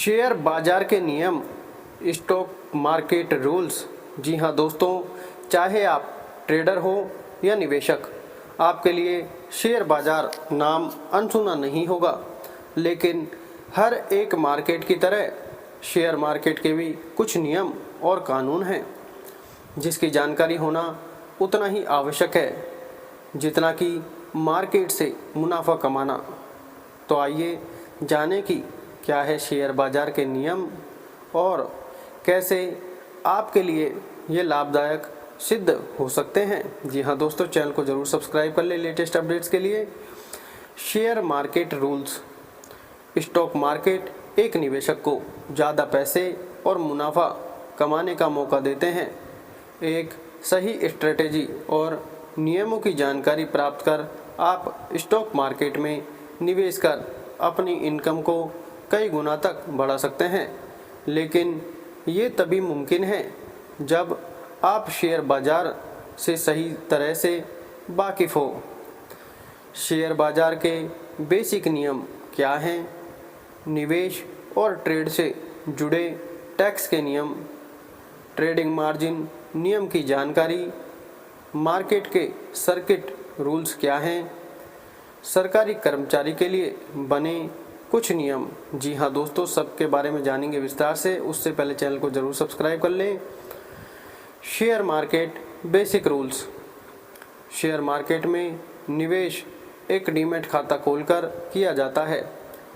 Share बाजार के नियम, स्टॉक मार्केट रूल्स। जी हाँ दोस्तों, चाहे आप ट्रेडर हो या निवेशक, आपके लिए शेयर बाजार नाम अनसुना नहीं होगा। लेकिन हर एक मार्केट की तरह शेयर मार्केट के भी कुछ नियम और कानून हैं, जिसकी जानकारी होना उतना ही आवश्यक है जितना कि मार्केट से मुनाफा कमाना। तो आइए जानें कि क्या है शेयर बाजार के नियम और कैसे आपके लिए ये लाभदायक सिद्ध हो सकते हैं। जी हाँ दोस्तों, चैनल को ज़रूर सब्सक्राइब कर लें लेटेस्ट अपडेट्स के लिए। Share market rules. Stock market एक निवेशक को ज़्यादा पैसे और मुनाफा कमाने का मौका देते हैं। एक सही स्ट्रेटेजी और नियमों की जानकारी प्राप्त कर आप स्टॉक मार्केट में निवेश कर अपनी इनकम को कई गुना तक बढ़ा सकते हैं। लेकिन ये तभी मुमकिन है जब आप शेयर बाजार से सही तरह से वाकिफ़ हो। शेयर बाजार के बेसिक नियम क्या हैं? निवेश और ट्रेड से जुड़े टैक्स के नियम, ट्रेडिंग मार्जिन नियम की जानकारी, मार्केट के सर्किट रूल्स क्या हैं, सरकारी कर्मचारी के लिए बने कुछ नियम। जी हाँ दोस्तों, सबके बारे में जानेंगे विस्तार से। उससे पहले चैनल को ज़रूर सब्सक्राइब कर लें। Share market basic rules. Share market में निवेश एक डीमैट खाता खोलकर किया जाता है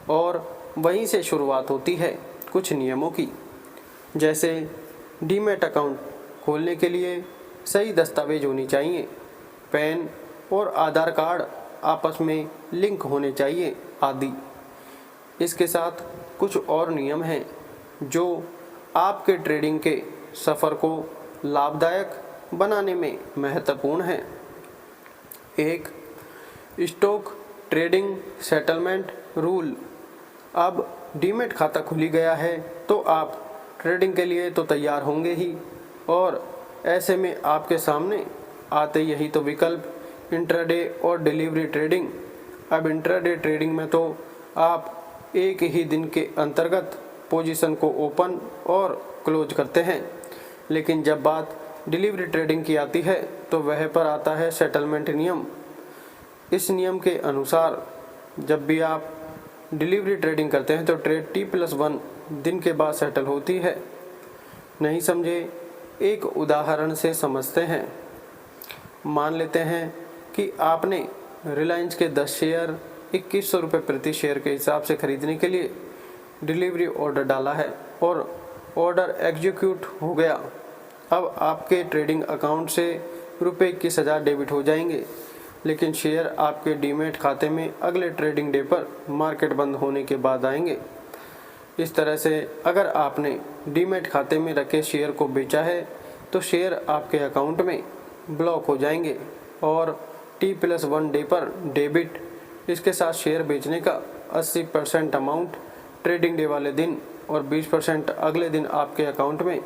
और वहीं से शुरुआत होती है कुछ नियमों की। जैसे डीमैट अकाउंट खोलने के लिए सही दस्तावेज होनी चाहिए, पैन और आधार कार्ड आपस में लिंक होने चाहिए आदि। इसके साथ कुछ और नियम हैं जो आपके ट्रेडिंग के सफ़र को लाभदायक बनाने में महत्वपूर्ण हैं। एक, स्टॉक ट्रेडिंग सेटलमेंट रूल। अब डीमैट खाता खुली गया है तो आप ट्रेडिंग के लिए तो तैयार होंगे ही, और ऐसे में आपके सामने आते यही तो विकल्प इंट्राडे और डिलीवरी ट्रेडिंग। अब इंट्राडे ट्रेडिंग में तो आप एक ही दिन के अंतर्गत पोजीशन को ओपन और क्लोज करते हैं, लेकिन जब बात डिलीवरी ट्रेडिंग की आती है तो वह पर आता है सेटलमेंट नियम। इस नियम के अनुसार जब भी आप डिलीवरी ट्रेडिंग करते हैं तो ट्रेड T+1 दिन के बाद सेटल होती है। नहीं समझे? एक उदाहरण से समझते हैं। मान लेते हैं कि आपने रिलायंस के 10 शेयर 2100 रुपये प्रति शेयर के हिसाब से खरीदने के लिए डिलीवरी ऑर्डर डाला है और ऑर्डर एग्जीक्यूट हो गया। अब आपके ट्रेडिंग अकाउंट से रुपये 21,000 डेबिट हो जाएंगे, लेकिन शेयर आपके डीमैट खाते में अगले ट्रेडिंग डे पर मार्केट बंद होने के बाद आएंगे। इस तरह से अगर आपने डीमैट खाते में रखे शेयर को बेचा है तो शेयर आपके अकाउंट में ब्लॉक हो जाएंगे और T+1 डे पर डेबिट, इसके साथ शेयर बेचने का 80% अमाउंट ट्रेडिंग डे वाले दिन और 20% अगले दिन आपके अकाउंट में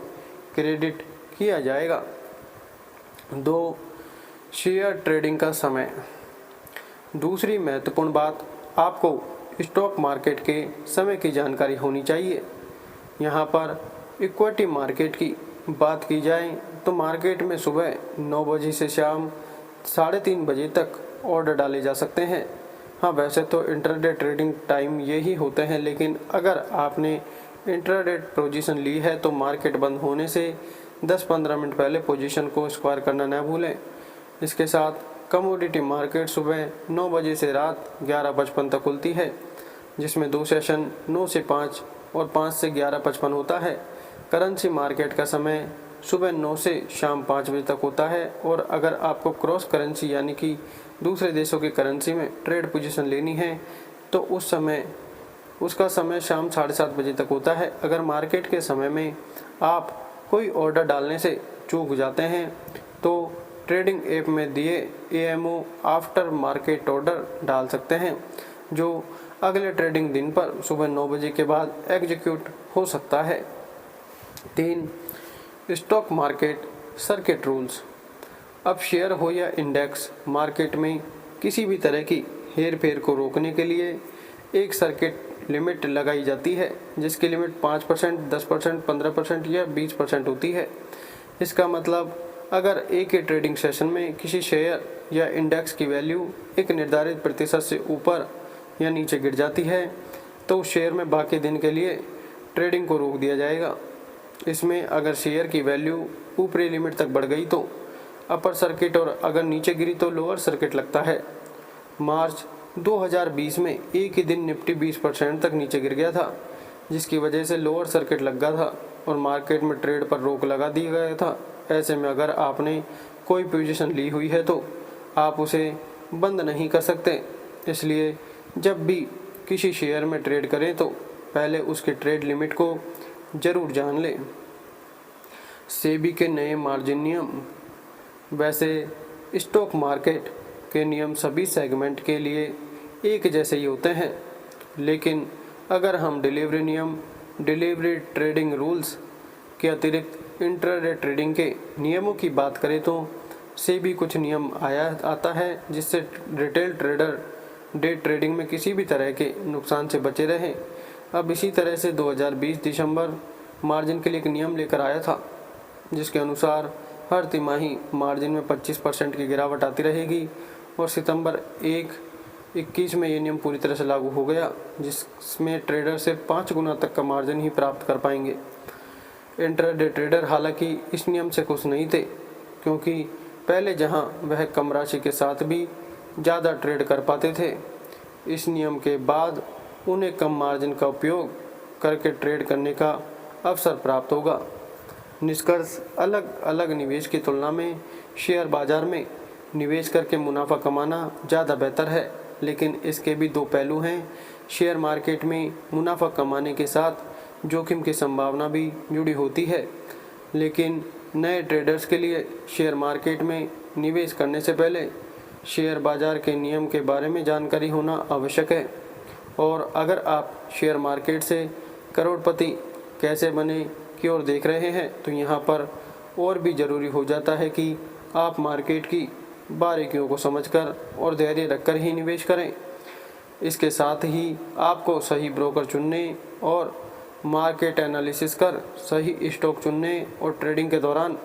क्रेडिट किया जाएगा। 2, शेयर ट्रेडिंग का समय। दूसरी महत्वपूर्ण बात, आपको स्टॉक मार्केट के समय की जानकारी होनी चाहिए। यहाँ पर इक्विटी मार्केट की बात की जाए तो मार्केट में सुबह 9 बजे से शाम 3:30 बजे तक ऑर्डर डाले जा सकते हैं। हाँ, वैसे तो इंट्राडे ट्रेडिंग टाइम यही होते हैं, लेकिन अगर आपने इंट्राडे पोजीशन ली है तो मार्केट बंद होने से 10-15 मिनट पहले पोजीशन को स्क्वायर करना न भूलें। इसके साथ कमोडिटी मार्केट सुबह 9 बजे से रात 11:55 तक खुलती है, जिसमें 2 सेशन 9 से 5 और 5 से 11:55 होता है। करेंसी मार्केट का समय सुबह 9 से शाम 5 बजे तक होता है, और अगर आपको क्रॉस करेंसी यानी कि दूसरे देशों की करेंसी में ट्रेड पोजीशन लेनी है तो उसका समय शाम 7:30 बजे तक होता है। अगर मार्केट के समय में आप कोई ऑर्डर डालने से चूक जाते हैं तो ट्रेडिंग ऐप में दिए AMO आफ्टर मार्केट ऑर्डर डाल सकते हैं, जो अगले ट्रेडिंग दिन पर सुबह 9 बजे के बाद एग्जीक्यूट हो सकता है। 3, स्टॉक मार्केट सर्किट रूल्स। अब शेयर हो या इंडेक्स मार्केट में किसी भी तरह की हेर फेर को रोकने के लिए एक सर्किट लिमिट लगाई जाती है, जिसकी लिमिट 5%, 10%, 15% या 20% होती है। इसका मतलब अगर एक ही ट्रेडिंग सेशन में किसी शेयर या इंडेक्स की वैल्यू एक निर्धारित प्रतिशत से ऊपर या नीचे गिर जाती है तो उस शेयर में बाकी दिन के लिए ट्रेडिंग को रोक दिया जाएगा। इसमें अगर शेयर की वैल्यू ऊपरी लिमिट तक बढ़ गई तो अपर सर्किट और अगर नीचे गिरी तो लोअर सर्किट लगता है। मार्च 2020 में एक ही दिन निफ्टी 20% तक नीचे गिर गया था, जिसकी वजह से लोअर सर्किट लग गया था और मार्केट में ट्रेड पर रोक लगा दिया गया था। ऐसे में अगर आपने कोई पोजीशन ली हुई है तो आप उसे बंद नहीं कर सकते। इसलिए जब भी किसी शेयर में ट्रेड करें तो पहले उसके ट्रेड लिमिट को ज़रूर जान लें। सेबी के नए मार्जिन नियम। वैसे स्टॉक मार्केट के नियम सभी सेगमेंट के लिए एक जैसे ही होते हैं, लेकिन अगर हम डिलीवरी नियम, डिलीवरी ट्रेडिंग रूल्स के अतिरिक्त इंट्राडे ट्रेडिंग के नियमों की बात करें तो सेबी कुछ नियम आता है जिससे रिटेल ट्रेडर डे ट्रेडिंग में किसी भी तरह के नुकसान से बचे रहें। अब इसी तरह से 2020 दिसंबर मार्जिन के लिए एक नियम लेकर आया था, जिसके अनुसार हर तिमाही मार्जिन में 25% की गिरावट आती रहेगी और सितंबर 21 में ये नियम पूरी तरह से लागू हो गया, जिसमें ट्रेडर सिर्फ 5 गुना तक का मार्जिन ही प्राप्त कर पाएंगे। इंट्राडे ट्रेडर हालांकि इस नियम से खुश नहीं थे, क्योंकि पहले जहां वह कम राशि के साथ भी ज़्यादा ट्रेड कर पाते थे, इस नियम के बाद उन्हें कम मार्जिन का उपयोग करके ट्रेड करने का अवसर प्राप्त होगा। निष्कर्ष, अलग अलग निवेश की तुलना में शेयर बाजार में निवेश करके मुनाफा कमाना ज़्यादा बेहतर है, लेकिन इसके भी दो पहलू हैं। शेयर मार्केट में मुनाफा कमाने के साथ जोखिम की संभावना भी जुड़ी होती है, लेकिन नए ट्रेडर्स के लिए शेयर मार्केट में निवेश करने से पहले शेयर बाजार के नियम के बारे में जानकारी होना आवश्यक है। और अगर आप शेयर मार्केट से करोड़पति कैसे बने की ओर देख रहे हैं तो यहाँ पर और भी ज़रूरी हो जाता है कि आप मार्केट की बारीकियों को समझकर और धैर्य रखकर ही निवेश करें। इसके साथ ही आपको सही ब्रोकर चुनने और मार्केट एनालिसिस कर सही स्टॉक चुनने और ट्रेडिंग के दौरान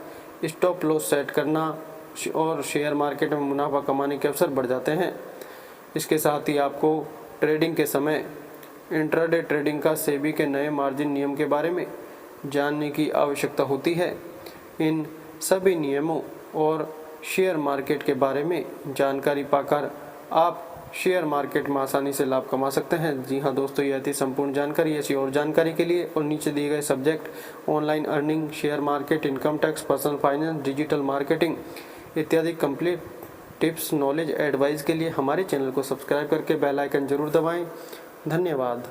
स्टॉप लॉस सेट करना और शेयर मार्केट में मुनाफा कमाने के अवसर बढ़ जाते हैं। इसके साथ ही आपको ट्रेडिंग के समय इंट्राडे ट्रेडिंग का सेबी के नए मार्जिन नियम के बारे में जानने की आवश्यकता होती है। इन सभी नियमों और शेयर मार्केट के बारे में जानकारी पाकर आप शेयर मार्केट में आसानी से लाभ कमा सकते हैं। जी हाँ दोस्तों, यह थी संपूर्ण जानकारी। ऐसी और जानकारी के लिए और नीचे दिए गए subject online earning, share market, income tax, personal finance, digital marketing इत्यादि कंप्लीट टिप्स, नॉलेज, एडवाइस के लिए हमारे चैनल को सब्सक्राइब करके बेल आइकन जरूर दबाएं। धन्यवाद।